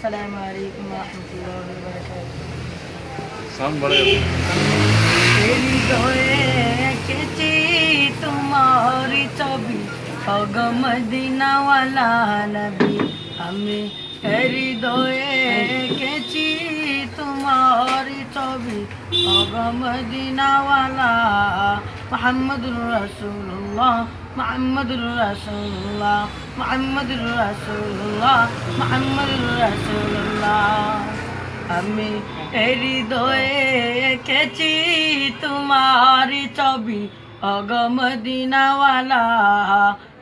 আসসালামু আলাইকুম ওয়া রাহমাতুল্লাহি ওয়া বারাকাতুহু। সাউন্ড বাড়াই হৃদয়ে এঁকেছি তোমারি ছবি, ওগ মদিনাওয়ালা নবী। আমি হৃদয়ে এঁকেছি তোমারি ছবি, ওগ মদিনাওয়ালা মুহাম্মদুর রাসূলুল্লাহ, মুহাম্মদুর রাসূলুল্লাহ, মুহাম্মদুর রাসূলুল্লাহ, মুহাম্মদুর রাসূলুল্লাহ। আমি হৃদয়ে এঁকেছি তোমারি ছবি, ওগ মদিনাওয়ালা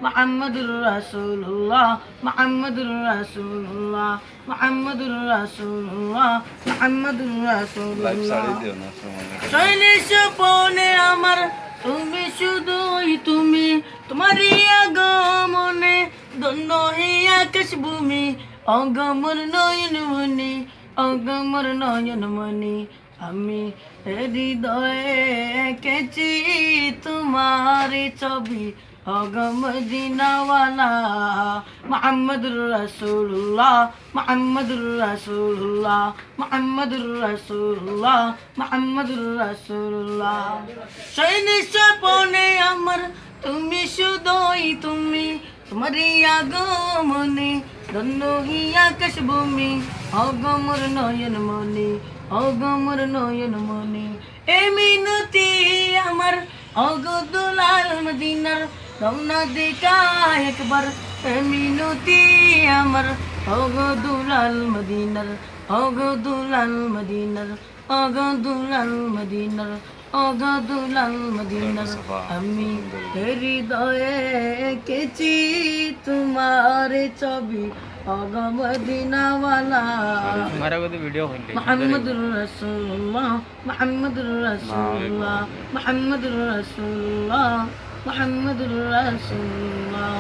মুহাম্মদুর রাসূলুল্লাহ, মুহাম্মদুর রাসূলুল্লাহ, মুহাম্মদুর রাসূলুল্লাহ, মুহাম্মদুর লাইভ রাসূলুল্লাহ। সারি দিও না সময় শৈলে স্বপনে আমার তুমি, শুধুই তুমি, তোমারই আগমনে ধন্য হইয়া আকাশ ভূমি, অগমর নয়ন মনি, অগমর নয়ন মনি। আমি হৃদয়ে এঁকেছি তোমারি ছবি, ওগ মদিনাওয়ালা মুহাম্মদুর রাসূলুল্লাহ, মুহাম্মদুর রাসূলুল্লাহ, মুহাম্মদুর রাসূলুল্লাহ, মুহাম্মদুর রাসূলুল্লাহ। শৈনী স্বপনে আমার তুমি, শুধুই তুমি, তোমারই আগমনে ধন্য হইয়া আকাশ ভূমি, অগমর নয়ন মনি, অগমর নয়ন মনি। এ মিনতি আমার ওগ দুলাল মদিনার, রওনা দেখা একবার। এ মিনতি আমার ওগ দুলাল মদিনার, ওগ দুলাল মদিনার, ওগ দুলাল মদিনার, ওগ দুলাল মদিনার। আমি হৃদয়ে এঁকেছি তোমার ছবি, ওগ মদিনাওয়ালা মুহাম্মদুর রাসূলুল্লাহ, মুহাম্মদুর রাসূলুল্লাহ, মুহাম্মদুর রাসূলুল্লাহ, মুহাম্মদুর রাসূলুল্লাহ।